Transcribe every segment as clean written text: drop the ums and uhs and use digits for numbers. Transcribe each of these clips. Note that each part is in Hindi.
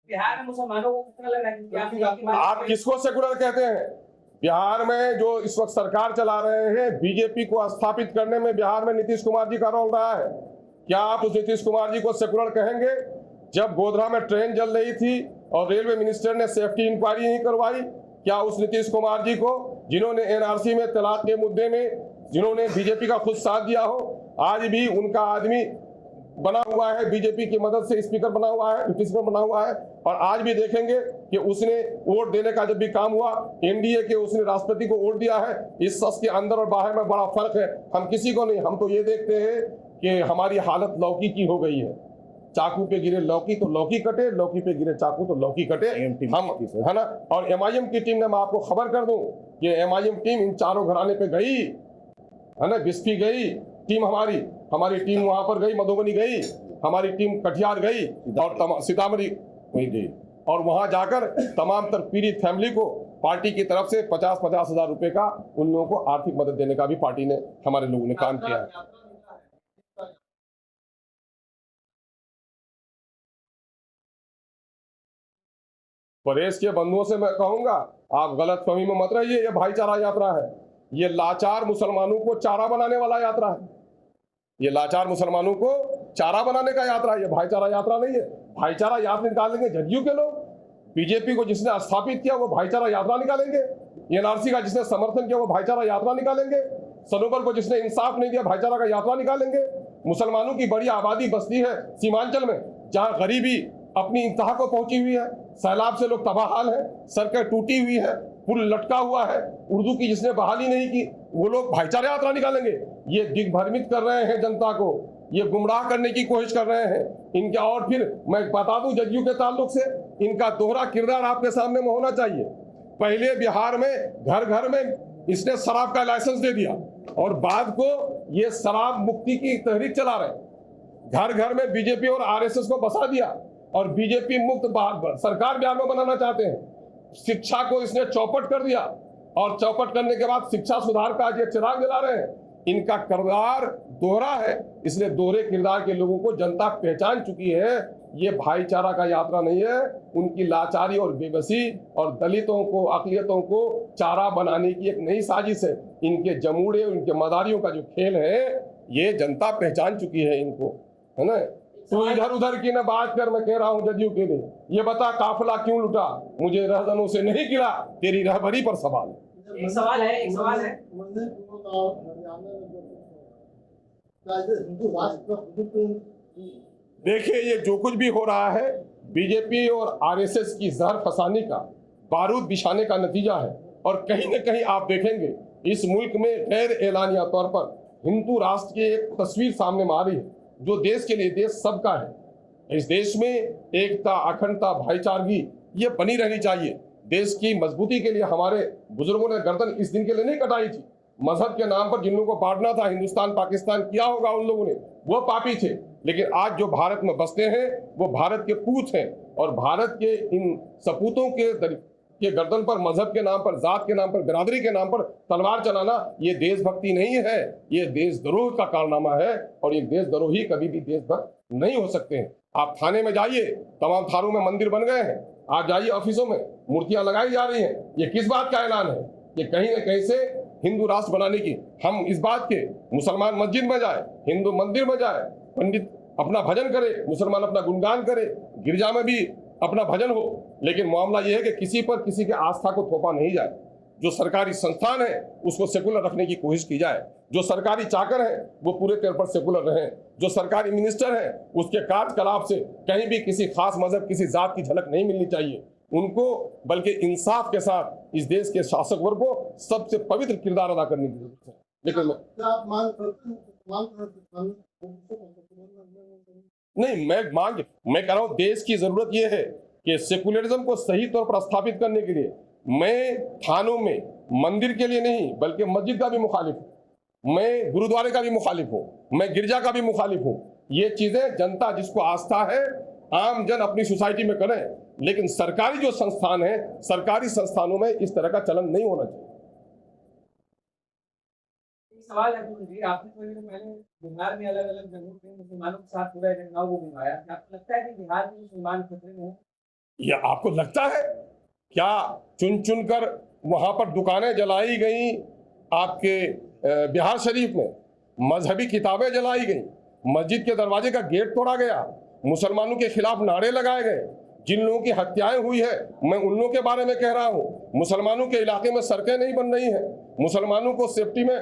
बिहार में मुसलमानों को कितना लग रहा है कि आप किसको सेकुलर कहते हैं? बिहार में जो इस वक्त सरकार चला रहे हैं, बीजेपी को स्थापित करने में बिहार में नीतीश कुमार जी का रोल रहा है। क्या आप उस नीतीश कुमार जी को सेकुलर कहेंगे? जब गोधरा में ट्रेन जल रही थी और रेलवे मिनिस्टर ने सेफ्टी इंक्वायरी नहीं करवाई, क्या उस नीतीश कुमार जी को, जिन्होंने एनआरसी में तलाक के मुद्दे में जिन्होंने बीजेपी का खुद साथ दिया हो, आज भी उनका आदमी बना हुआ है, बीजेपी की मदद से स्पीकर बना हुआ है, डिप्टी स्पीकर बना हुआ है, और आज भी देखेंगे कि उसने वोट देने का जब भी काम हुआ, एनडीए के उसने राष्ट्रपति को वोट दिया है। इस शख्स के अंदर और बाहर में बड़ा फर्क है। हम किसी को नहीं, हम तो ये देखते हैं कि हमारी हालत लौकी की हो गई है। चाकू पे गिरे लौकी तो लौकी कटे, लौकी पे गिरे चाकू तो लौकी कटे, हम है ना। और एमआईएम की टीम ने, मैं आपको खबर कर दूं कि एमआईएम टीम इन चारों घराने पे गई है ना। बिस्फी गई टीम, हमारी टीम वहां पर गई, मधुबनी गई, हमारी टीम कटिहार गई और सीतामढ़ी गई, और वहां जाकर तमाम तर पीड़ित फैमिली को पार्टी की तरफ से 50-50 हजार रुपए का उन लोगों को आर्थिक मदद देने का भी पार्टी ने, हमारे लोगों ने काम किया है। परेश के बंधुओं से मैं कहूंगा, आप गलतफहमी में मत रहिए। ये भाईचारा यात्रा है, ये लाचार मुसलमानों को चारा बनाने वाला यात्रा है। ये लाचार मुसलमानों को चारा बनाने का यात्रा है, ये भाईचारा यात्रा नहीं है। भाईचारा यात्रा निकालेंगे जदयू के लोग, बीजेपी को जिसने स्थापित किया वो भाईचारा यात्रा निकालेंगे, एनआरसी का जिसने समर्थन किया वो भाईचारा यात्रा निकालेंगे, सनोवर को जिसने इंसाफ नहीं दिया भाईचारा का यात्रा निकालेंगे। मुसलमानों की बड़ी आबादी बसती है सीमांचल में, जहां गरीबी अपनी इंतहा को पहुंची हुई है, सैलाब से लोग तबाह हाल है, सड़कें टूटी हुई है, पुल लटका हुआ है, उर्दू की जिसने बहाली नहीं की, वो लोग भाईचारा यात्रा निकालेंगे। ये दिग्भ्रमित कर रहे हैं जनता को, ये गुमराह करने की कोशिश कर रहे हैं इनका। और फिर मैं बता दूं जदयू के ताल्लुक से, इनका दोहरा किरदार आपके सामने में होना चाहिए। पहले बिहार में घर घर में इसने शराब का लाइसेंस दे दिया, और बाद को ये शराब मुक्ति की तहरीक चला रहे। घर घर में बीजेपी और आरएसएस को बसा दिया, और बीजेपी मुक्त सरकार बिहार में बनाना चाहते हैं। शिक्षा को इसने चौपट कर दिया, और चौपट करने के बाद शिक्षा सुधार का आज ये चिराग जला रहे हैं। इनका किरदार दोहरा है, इसलिए दोहरे किरदार के लोगों को जनता पहचान चुकी है। ये भाईचारा का यात्रा नहीं है, उनकी लाचारी और बेबसी और दलितों को, अकलियतों को चारा बनाने की एक नई साजिश है। इनके जमूड़े, इनके मदारियों का जो खेल है, ये जनता पहचान चुकी है इनको, है ना। तू इधर उधर की न बात कर, मैं कह रहा हूं जदयू के लिए, ये बता काफिला क्यों लुटा, मुझे रहजनों से नहीं गिला, तेरी रहबरी पर सवाल। एक सवाल है देखिए, ये जो कुछ भी हो रहा है बीजेपी और आरएसएस की जहर फसाने का, बारूद बिछाने का नतीजा है। और कहीं न कहीं आप देखेंगे इस मुल्क में गैर एलानिया तौर पर हिंदू राष्ट्र की एक तस्वीर सामने में आ रही है, जो देश के लिए देश सबका है। इस देश में एकता, अखंडता, भाईचारगी ये बनी रहनी चाहिए। देश की मजबूती के लिए हमारे बुजुर्गों ने गर्दन इस दिन के लिए नहीं कटाई थी। मजहब के नाम पर जिन लोगों को बांटना था, हिंदुस्तान पाकिस्तान किया होगा उन लोगों ने, वो पापी थे। लेकिन आज जो भारत में बसते हैं वो भारत के पूत हैं, और भारत के इन सपूतों के गर्दन पर मजहब के नाम पर, जात के नाम पर, बिरादरी के नाम पर तलवार चलाना ये देशभक्ति नहीं है, ये देशद्रोह का कारनामा है। और ये देशद्रोही कभी भी देशभक्त नहीं हो सकते हैं। आप थाने में जाइए, तमाम थानों में मंदिर बन गए हैं। आप जाइए ऑफिसों में, मूर्तियां लगाई जा रही हैं। ये किस बात का ऐलान है? ये कहीं न कहीं से हिंदू राष्ट्र बनाने की। हम इस बात के, मुसलमान मस्जिद में जाए, हिंदू मंदिर में जाए, पंडित अपना भजन करे, मुसलमान अपना गुणगान करे, गिरजा में भी अपना भजन हो, लेकिन मामला यह है कि किसी पर किसी के आस्था को थोपा नहीं जाए। जो सरकारी संस्थान है उसको सेकुलर रखने की कोशिश की जाए। जो सरकारी चाकर है वो पूरे तौर पर सेकुलर रहें। जो सरकारी मिनिस्टर है उसके कार्यकलाप से कहीं भी किसी खास मजहब, किसी जात की झलक नहीं मिलनी चाहिए उनको, बल्कि इंसाफ के साथ इस देश के शासक वर्ग को सबसे पवित्र किरदार अदा करने की जरूरत है। लेकिन नहीं, मैं कह रहा हूं देश की जरूरत यह है कि सेकुलरिज्म को सही तौर पर स्थापित करने के लिए मैं थानों में मंदिर के लिए नहीं बल्कि मस्जिद का भी मुखालिफ हूं, मैं गुरुद्वारे का भी मुखालिफ हूं, मैं गिरजा का भी मुखालिफ हूं। ये चीजें जनता जिसको आस्था है आम जन अपनी सोसाइटी में करें, लेकिन सरकारी जो संस्थान है, सरकारी संस्थानों में इस तरह का चलन नहीं होना चाहिए। सवाल है जी, आपने थोड़ी देर पहले बिहार में अलग अलग जगहों पे मुसलमानों के साथ पूरा एक घटनाओं को घुमाया। आपको लगता है कि बिहार में मुसलमान खतरे में है? ये आपको लगता है क्या चुन चुन कर वहां पर दुकानें जलाई गई, आपके बिहार शरीफ में मजहबी किताबें जलाई गई, मस्जिद के दरवाजे का गेट तोड़ा गया, मुसलमानों के खिलाफ नारे लगाए गए, जिन लोगों की हत्याएं हुई है मैं उन लोगों के बारे में कह रहा हूँ। मुसलमानों के इलाके में सड़कें नहीं बन रही हैं, मुसलमानों को सेफ्टी में,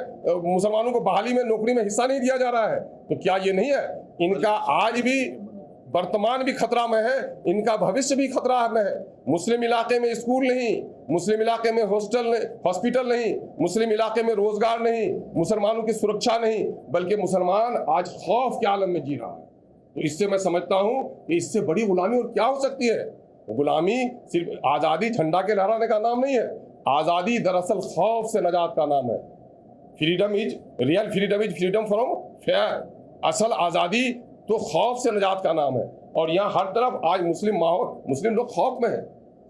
मुसलमानों को बहाली में, नौकरी में हिस्सा नहीं दिया जा रहा है। तो क्या ये नहीं है इनका आज भी वर्तमान भी खतरा में है, इनका भविष्य भी खतरा में है। मुस्लिम इलाके में स्कूल नहीं, मुस्लिम इलाके में हॉस्पिटल नहीं, मुस्लिम इलाके में रोजगार नहीं, मुसलमानों की सुरक्षा नहीं, बल्कि मुसलमान आज खौफ के आलम में जी रहा है। तो इससे मैं समझता हूं कि इससे बड़ी गुलामी और क्या हो सकती है। गुलामी सिर्फ आज़ादी झंडा के लहराने का नाम नहीं है, आज़ादी दरअसल खौफ से नजात का नाम है। Freedom is real freedom is freedom from fair. असल आज़ादी तो खौफ से नजात का नाम है। और यहाँ हर तरफ आज मुस्लिम लोग खौफ में है।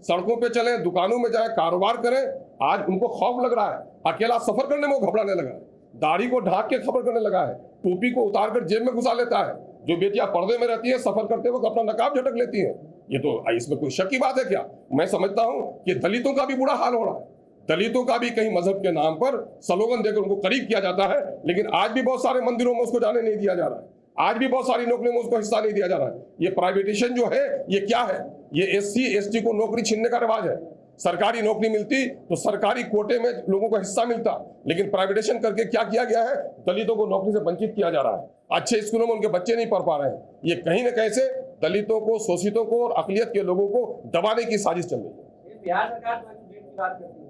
सड़कों पे चलें, दुकानों में जाएं, कारोबार करें, आज उनको खौफ लग रहा है। अकेला सफर करने में वो घबराने लगा है, दाढ़ी को ढाक के सफर करने लगा है, टोपी को उतार कर जेब में घुसा लेता है। जो बेटियां पर्दे में रहती है सफर करते वक्त अपना नकाब झटक लेती हैं। ये तो इसमें कोई शक की बात है क्या? मैं समझता हूं कि दलितों का भी बुरा हाल हो रहा है। दलितों का भी कहीं मजहब के नाम पर स्लोगन देकर उनको करीब किया जाता है, लेकिन आज भी बहुत सारे मंदिरों में उसको जाने नहीं दिया जा रहा है, आज भी बहुत सारी नौकरियों में उसको हिस्सा नहीं दिया जा रहा है। ये प्राइवेटेशन जो है ये क्या है? ये SC ST को नौकरी छीनने का रिवाज है। सरकारी नौकरी मिलती तो सरकारी कोटे में लोगों को हिस्सा मिलता, लेकिन प्राइवेटेशन करके क्या किया गया है? दलितों को नौकरी से वंचित किया जा रहा है। अच्छे स्कूलों में उनके बच्चे नहीं पढ़ पा रहे हैं। ये कहीं न कहीं से दलितों को, शोषितों को और अकलियत के लोगों को दबाने की साजिश चल रही है। बिहार सरकार तो A to Z की बात करती है।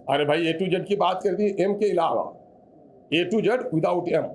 अरे भाई A to Z की बात करती है, M के अलावा, A to Z without M।